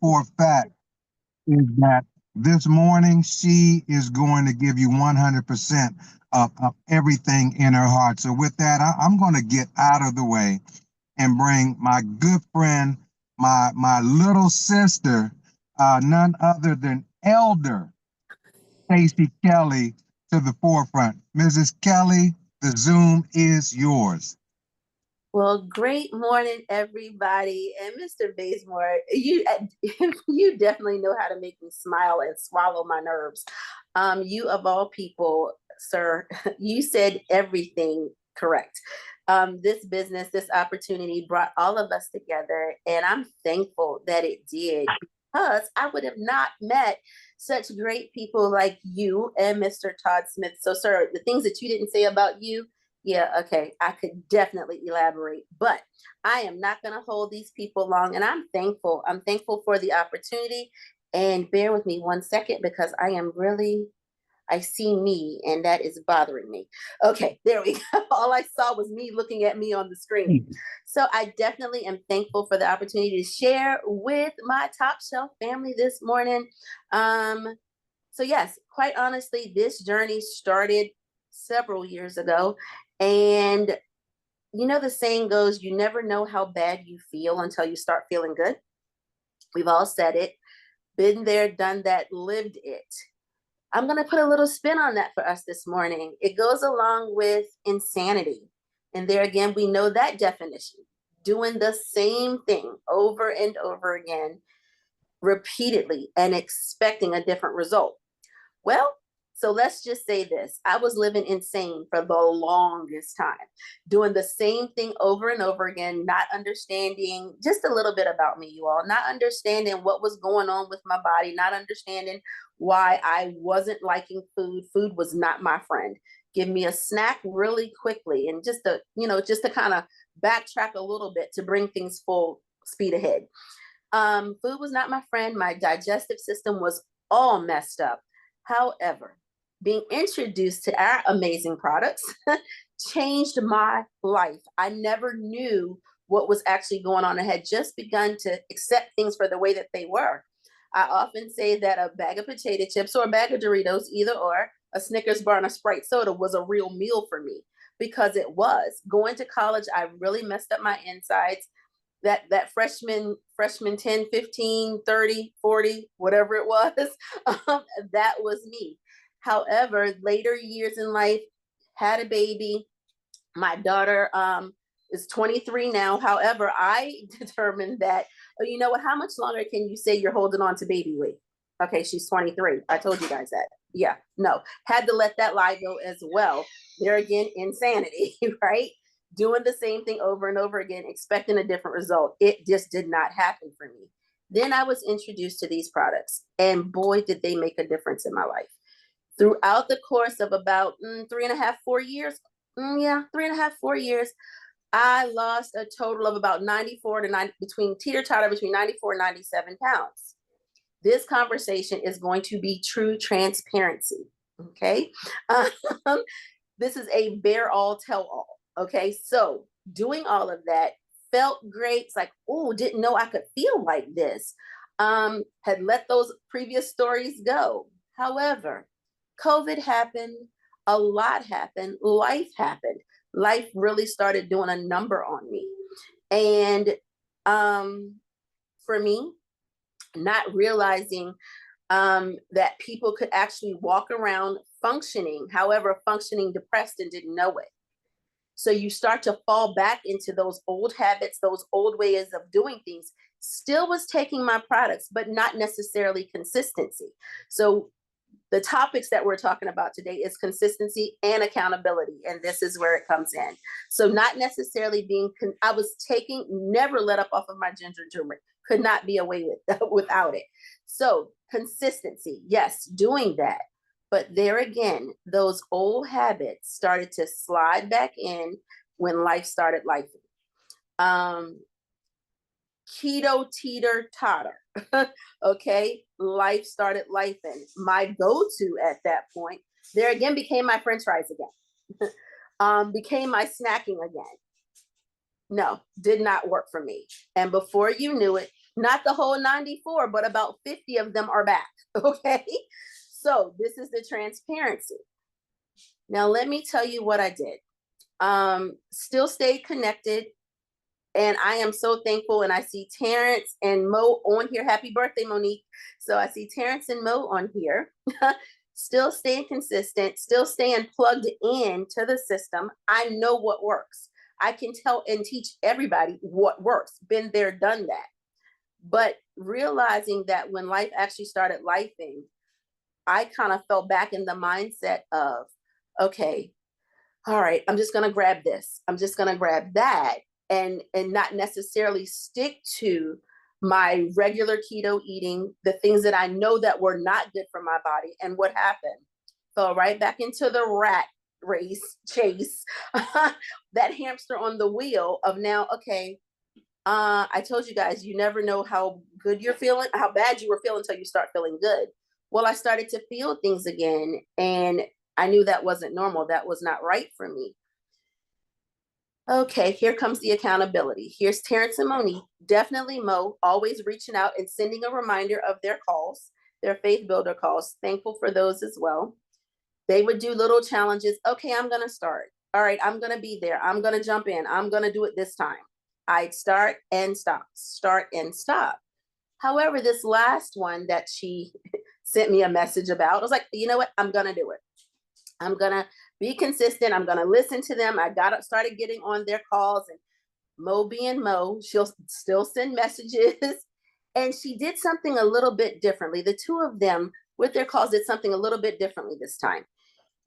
for a fact is that this morning she is going to give you 100% of everything in her heart. So with that, I'm going to get out of the way and bring my good friend, my little sister, none other than Elder Stacey Kelley, to the forefront. Mrs. Kelley, the Zoom is yours. Well, great morning, everybody. And Mr. Bazemore, you you definitely know how to make me smile and swallow my nerves. You of all people, sir, you said everything correct. This business, this opportunity brought all of us together, and I'm thankful that it did because I would have not met such great people like you and Mr. Todd Smith. So, sir, the things that you didn't say about you, yeah, okay. I could definitely elaborate, but I am not going to hold these people long. And I'm thankful. I'm thankful for the opportunity. And bear with me 1 second because I see me and that is bothering me. Okay, there we go. All I saw was me looking at me on the screen. So I definitely am thankful for the opportunity to share with my top shelf family this morning. So yes, quite honestly, this journey started several years ago. And you know, the saying goes, you never know how bad you feel until you start feeling good. We've all said it, been there, done that, lived it. I'm going to put a little spin on that for us this morning. It goes along with insanity. And there again, we know that definition, doing the same thing over and over again, repeatedly, and expecting a different result. Well, so let's just say this. I was living insane for the longest time, doing the same thing over and over again, not understanding just a little bit about me, you all, not understanding what was going on with my body, not understanding why I wasn't liking food. Food was not my friend. Give me a snack really quickly and just to kind of backtrack a little bit to bring things full speed ahead. Food was not my friend. My digestive system was all messed up. However, being introduced to our amazing products changed my life. I never knew what was actually going on. I had just begun to accept things for the way that they were. I often say that a bag of potato chips or a bag of Doritos, either or, a Snickers bar and a Sprite soda was a real meal for me because it was. Going to college, I really messed up my insides. That freshman 10, 15, 30, 40, whatever it was, um, that was me. However, later years in life, had a baby. My daughter is 23 now. However, I determined that, oh, you know what, how much longer can you say you're holding on to baby weight? Okay, she's 23. I told you guys that. Yeah, no, had to let that lie go as well. There again, insanity, right? Doing the same thing over and over again, expecting a different result. It just did not happen for me. Then I was introduced to these products, and boy, did they make a difference in my life. Throughout the course of about 3.5, 4 years, yeah, 3.5, 4 years, I lost a total of about 94 to 90, between teeter totter between 94 and 97 pounds. This conversation is going to be true transparency. Okay. Um, this is a bear all tell all. Okay. So doing all of that felt great. It's like, oh, didn't know I could feel like this. Had let those previous stories go. However, COVID happened, a lot happened, life happened. Life really started doing a number on me. And for me, not realizing that people could actually walk around functioning, however, functioning depressed and didn't know it. So you start to fall back into those old habits, those old ways of doing things. Still was taking my products, but not necessarily consistency. So the topics that we're talking about today is consistency and accountability, and this is where it comes in. So not necessarily I was taking, never let up off of my ginger turmeric, could not be away without it. So consistency, yes, doing that. But there again, those old habits started to slide back in when life started life. Keto teeter totter. Okay, life started life, and my go-to at that point there again became my french fries again. Became my snacking again. No, did not work for me. And before you knew it, Not the whole 94, but about 50 of them are back. Okay. So this is the transparency. Now, let me tell you what I did. Still stayed connected. And I am so thankful. And I see Terrence and Mo on here. Happy birthday, Monique. So I see Terrence and Mo on here. Still staying consistent, still staying plugged in to the system. I know what works. I can tell and teach everybody what works. Been there, done that. But realizing that when life actually started lifing, I kind of fell back in the mindset of, okay, all right, I'm just going to grab this. I'm just going to grab that, and not necessarily stick to my regular keto eating, the things that I know that were not good for my body. And what happened? Fell right back into the rat race chase, that hamster on the wheel of now, okay, I told you guys, you never know how good you're feeling, how bad you were feeling until you start feeling good. Well, I started to feel things again, and I knew that wasn't normal. That was not right for me. Okay, here comes the accountability. Here's Terrence and Monique, definitely Mo, always reaching out and sending a reminder of their calls, their faith builder calls. Thankful for those as well. They would do little challenges. Okay, I'm going to start. All right, I'm going to be there. I'm going to jump in. I'm going to do it this time. I'd start and stop, start and stop. However, this last one that she sent me a message about, I was like, you know what? I'm going to do it. I'm going to be consistent. I'm going to listen to them. I started getting on their calls, and Mo being Mo, she'll still send messages. And she did something a little bit differently. The two of them with their calls did something a little bit differently this time.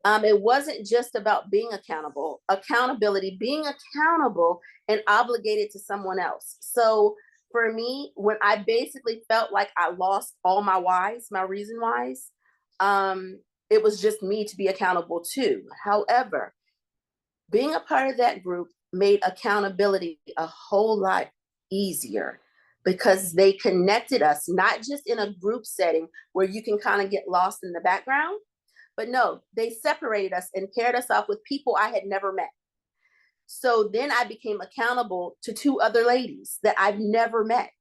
It wasn't just about being accountability, being accountable and obligated to someone else. So for me, when I basically felt like I lost all my whys, my reason whys, it was just me to be accountable to. However, being a part of that group made accountability a whole lot easier, because they connected us, not just in a group setting where you can kind of get lost in the background, but no, they separated us and paired us off with people I had never met. So then I became accountable to two other ladies that I've never met,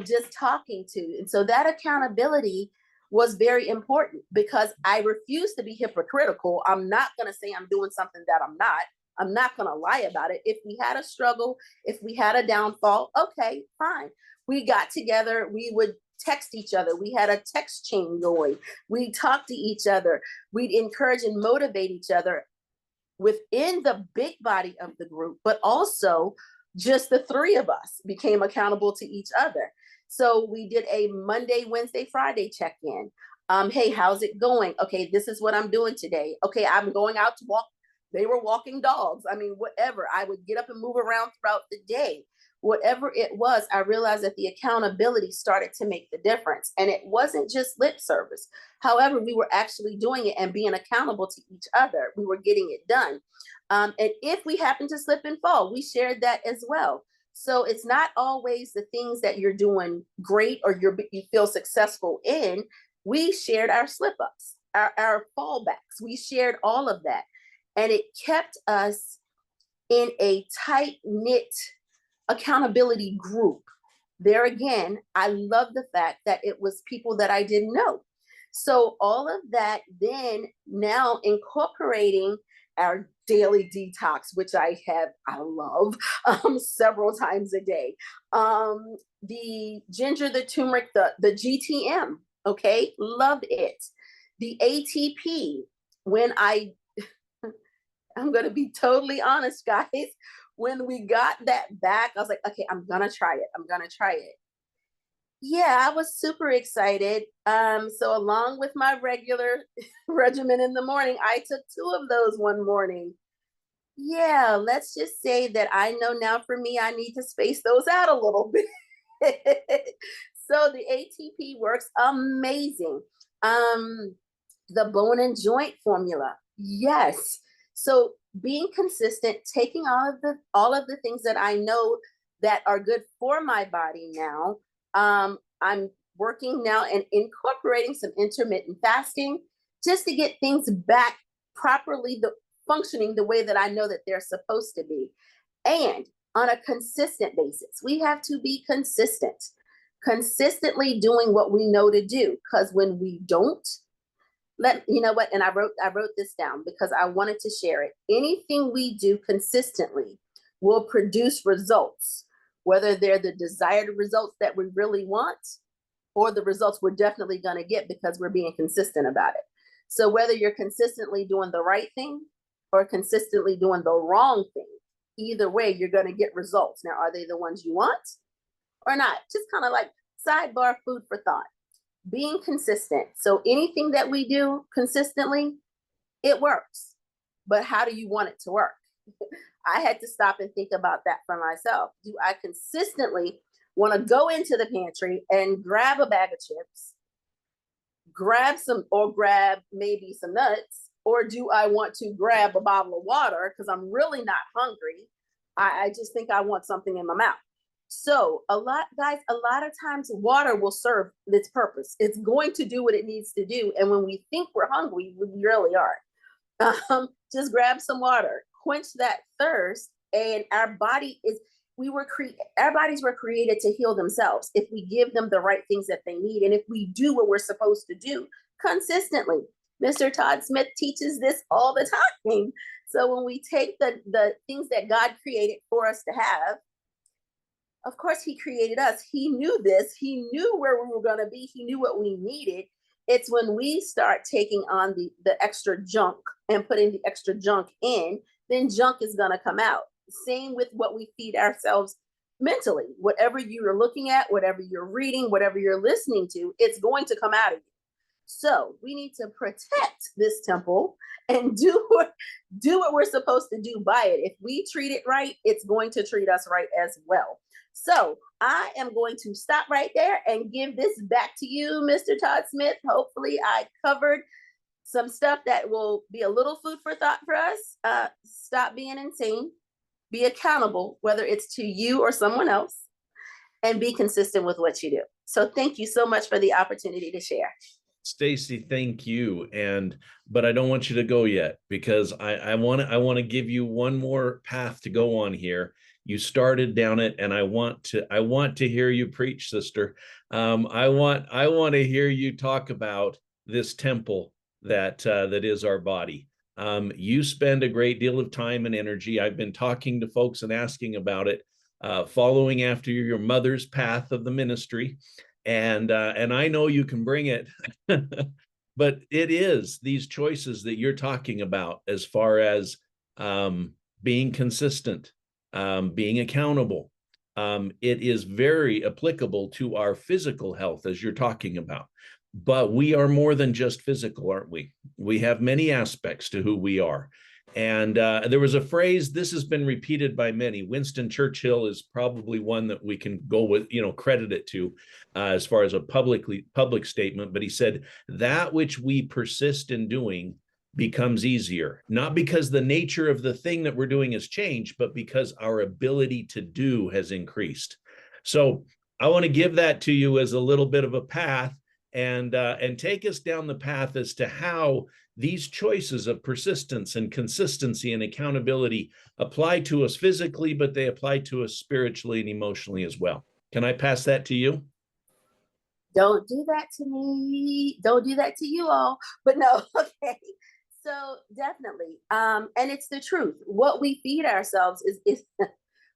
just talking to. And so that accountability was very important, because I refuse to be hypocritical. I'm not going to say I'm doing something that I'm not. I'm not going to lie about it. If we had a struggle, if we had a downfall, okay, fine. We got together, we would text each other. We had a text chain going. We talked to each other. We'd encourage and motivate each other within the big body of the group, but also just the three of us became accountable to each other. So we did a Monday, Wednesday, Friday check-in. Hey, how's it going? Okay, this is what I'm doing today. Okay, I'm going out to walk. They were walking dogs. I mean, whatever. I would get up and move around throughout the day. Whatever it was, I realized that the accountability started to make the difference. And it wasn't just lip service. However, we were actually doing it and being accountable to each other. We were getting it done. And if we happened to slip and fall, we shared that as well. So it's not always the things that you're doing great or you feel successful in. We shared our slip-ups, our fallbacks. We shared all of that. And it kept us in a tight-knit accountability group. There again, I love the fact that it was people that I didn't know. So all of that then now incorporating our daily detox, which I love several times a day. The ginger, the turmeric, the GTM, okay, love it. The ATP, when I'm going to be totally honest, guys. When we got that back, I was like, okay, I'm going to try it. I'm going to try it. Yeah, I was super excited. So along with my regular regimen in the morning, I took 2 of those one morning. Yeah, let's just say that I know now for me, I need to space those out a little bit. So the ATP works amazing. The bone and joint formula. Yes. So being consistent, taking all of the things that I know that are good for my body now. I'm working now and incorporating some intermittent fasting just to get things back properly functioning the way that I know that they're supposed to be. And on a consistent basis, we have to be consistent. Consistently doing what we know to do, because when we don't, you know what, and I wrote this down because I wanted to share it. Anything we do consistently will produce results, whether they're the desired results that we really want or the results we're definitely going to get because we're being consistent about it. So whether you're consistently doing the right thing or consistently doing the wrong thing, either way, you're going to get results. Now, are they the ones you want or not? Just kind of like sidebar, food for thought. Being consistent. So anything that we do consistently, it works. But how do you want it to work? I had to stop and think about that for myself. Do I consistently want to go into the pantry and grab a bag of chips, grab maybe some nuts, or do I want to grab a bottle of water because I'm really not hungry? I just think I want something in my mouth. So a lot of times water will serve its purpose. It's going to do what it needs to do. And when we think we're hungry, we really are. Just grab some water, quench that thirst, and our bodies were created to heal themselves if we give them the right things that they need, and if we do what we're supposed to do consistently. Mr. Todd Smith teaches this all the time. So when we take the things that God created for us to have, of course, he created us. He knew this. He knew where we were going to be. He knew what we needed. It's when we start taking on the extra junk and putting the extra junk in, then junk is going to come out. Same with what we feed ourselves mentally. Whatever you're looking at, whatever you're reading, whatever you're listening to, it's going to come out of you. So we need to protect this temple and do what we're supposed to do by it. If we treat it right, it's going to treat us right as well. So I am going to stop right there and give this back to you, Mr. Todd Smith. Hopefully I covered some stuff that will be a little food for thought for us. Stop being insane, be accountable, whether it's to you or someone else, and be consistent with what you do. So thank you so much for the opportunity to share. Stacey, thank you. But I don't want you to go yet, because I want to give you one more path to go on here. You started down it, and I want to hear you preach, sister. I want to hear you talk about this temple that is our body. You spend a great deal of time and energy. I've been talking to folks and asking about it, following after your mother's path of the ministry. And I know you can bring it, but it is these choices that you're talking about as far as being consistent, being accountable. It is very applicable to our physical health, as you're talking about. But we are more than just physical, aren't we? We have many aspects to who we are. And there was a phrase, this has been repeated by many. Winston Churchill is probably one that we can go with, credit it to as far as a public statement. But he said, that which we persist in doing becomes easier, not because the nature of the thing that we're doing has changed, but because our ability to do has increased. So I want to give that to you as a little bit of a path, and take us down the path as to how these choices of persistence and consistency and accountability apply to us physically, but they apply to us spiritually and emotionally as well. Can I pass that to you? Don't do that to me. Don't do that to you all. But no, okay. So definitely. And it's the truth. What we feed ourselves is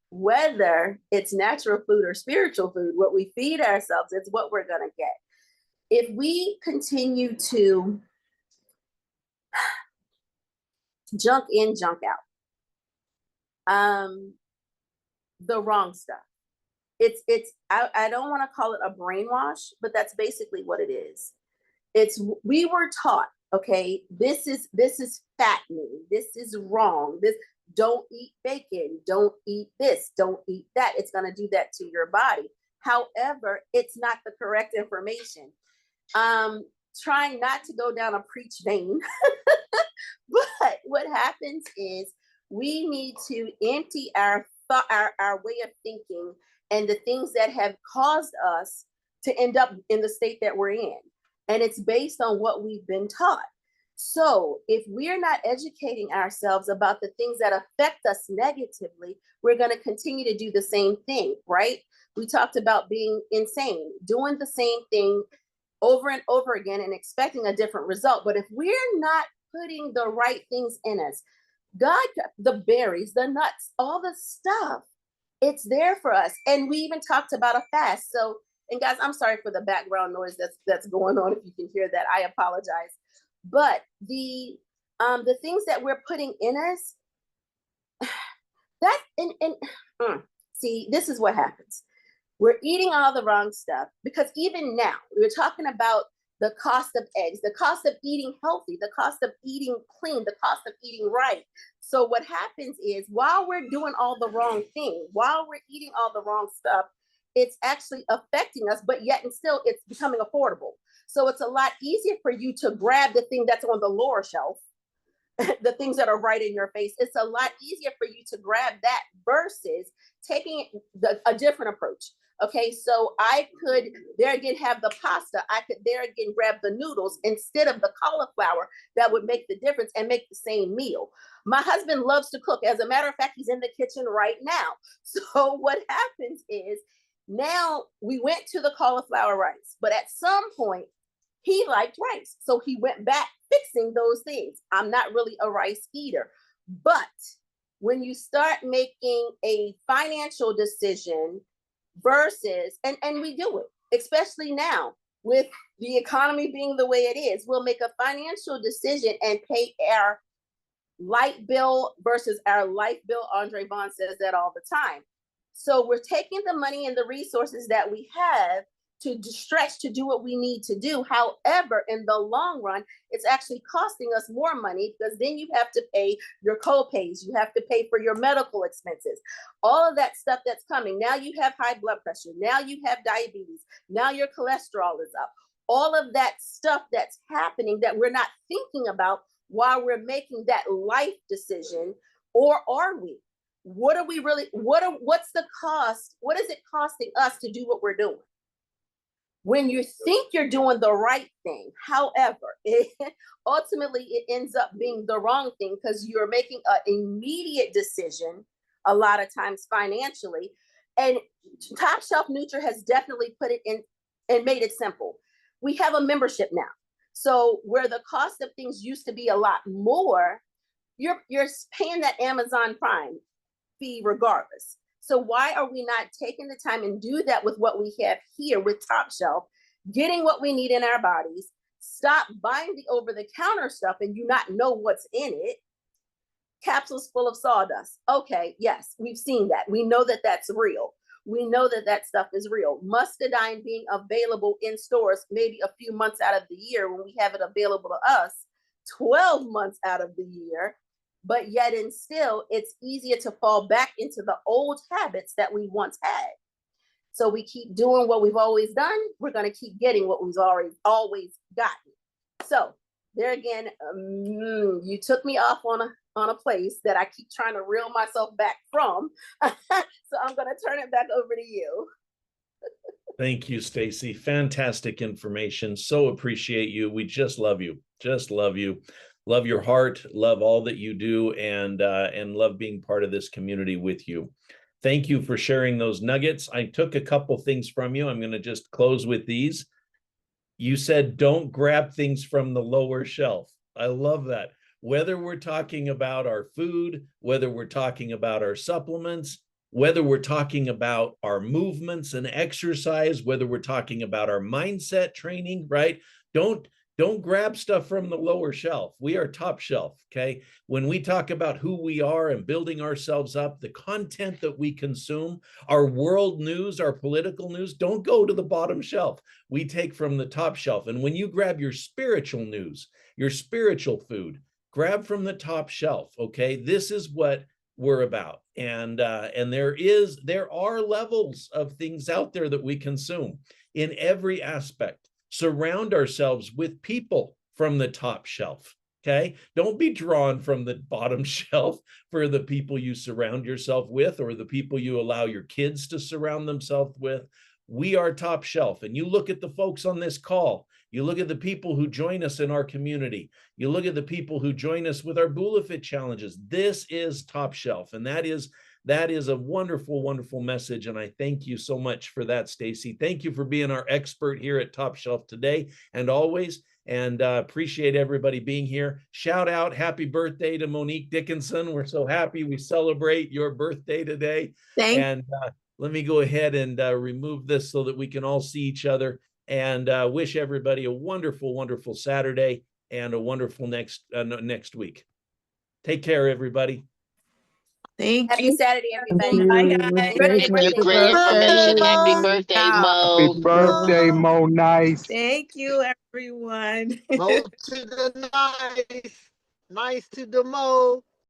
whether it's natural food or spiritual food, what we feed ourselves is what we're going to get. If we continue to junk in, junk out, the wrong stuff. I don't want to call it a brainwash, but that's basically what it is. We were taught, okay, this is fattening, this is wrong, don't eat bacon, don't eat this, don't eat that. It's going to do that to your body. However, it's not the correct information. Trying not to go down a preach vein, but what happens is we need to empty our way of thinking and the things that have caused us to end up in the state that we're in. And it's based on what we've been taught. So if we're not educating ourselves about the things that affect us negatively, we're going to continue to do the same thing, right? We talked about being insane, doing the same thing over and over again and expecting a different result. But if we're not putting the right things in us, God, the berries, the nuts, all the stuff, it's there for us. And we even talked about a fast. So, and guys, I'm sorry for the background noise that's going on. If you can hear that, I apologize. But the things that we're putting in us, that see, this is what happens. We're eating all the wrong stuff because even now we're talking about the cost of eggs, the cost of eating healthy, the cost of eating clean, the cost of eating right. So what happens is while we're doing all the wrong thing, while we're eating all the wrong stuff, it's actually affecting us, but yet and still it's becoming affordable. So it's a lot easier for you to grab the thing that's on the lower shelf, the things that are right in your face. It's a lot easier for you to grab that versus taking a different approach. Okay, so I could there again have the pasta. I could there again grab the noodles instead of the cauliflower. That would make the difference and make the same meal. My husband loves to cook. As a matter of fact, he's in the kitchen right now. So what happens is now we went to the cauliflower rice, but at some point he liked rice. So he went back fixing those things. I'm not really a rice eater, but when you start making a financial decision versus, and we do it, especially now with the economy being the way it is, we'll make a financial decision and pay our light bill versus our life bill. Andre Vaughn says that all the time. So we're taking the money and the resources that we have to stretch to do what we need to do. However, in the long run, it's actually costing us more money because then you have to pay your co-pays, you have to pay for your medical expenses, all of that stuff that's coming. Now you have high blood pressure, now you have diabetes, now your cholesterol is up. All of that stuff that's happening that we're not thinking about while we're making that life decision, or are we? What are we really, what's the cost? What is it costing us to do what we're doing? When you think you're doing the right thing, however, ultimately it ends up being the wrong thing because you're making an immediate decision a lot of times financially. And Top Shelf Nutri has definitely put it in and made it simple. We have a membership now. So where the cost of things used to be a lot more, you're paying that Amazon Prime fee regardless. So why are we not taking the time and do that with what we have here with Top Shelf, getting what we need in our bodies, stop buying the over-the-counter stuff and you not know what's in it, capsules full of sawdust. Okay, yes, we've seen that. We know that that's real. We know that that stuff is real. Muscadine being available in stores maybe a few months out of the year when we have it available to us 12 months out of the year. But yet and still, it's easier to fall back into the old habits that we once had. So we keep doing what we've always done. We're going to keep getting what we've always gotten. So there again, you took me off on a place that I keep trying to reel myself back from. So I'm going to turn it back over to you. Thank you, Stacey. Fantastic information. So appreciate you. We just love you. Just love you. Love your heart, love all that you do, and love being part of this community with you. Thank you for sharing those nuggets. I took a couple things from you. I'm going to just close with these. You said, don't grab things from the lower shelf. I love that. Whether we're talking about our food, whether we're talking about our supplements, whether we're talking about our movements and exercise, whether we're talking about our mindset training, right? Don't grab stuff from the lower shelf. We are top shelf, okay? When we talk about who we are and building ourselves up, the content that we consume, our world news, our political news, don't go to the bottom shelf. We take from the top shelf. And when you grab your spiritual news, your spiritual food, grab from the top shelf, okay? This is what we're about. And there are levels of things out there that we consume in every aspect. Surround ourselves with people from the top shelf, okay? Don't be drawn from the bottom shelf for the people you surround yourself with or the people you allow your kids to surround themselves with. We are top shelf. And you look at the folks on this call, you look at the people who join us in our community, you look at the people who join us with our Bula Fit challenges. This is top shelf. And that is a wonderful, wonderful message. And I thank you so much for that, Stacey. Thank you for being our expert here at Top Shelf today and always. And appreciate everybody being here. Shout out, happy birthday to Monique Dickinson. We're so happy we celebrate your birthday today. And let me go ahead and remove this so that we can all see each other, and wish everybody a wonderful, wonderful Saturday and a wonderful next week. Take care, everybody. Thank Happy you. Saturday, everybody. Bye, guys. Birthday, Thank you. Great Mo. information. Happy birthday, Happy Mo. birthday, Mo Nice. Thank you, everyone. Mo to the nice. Nice to the Mo.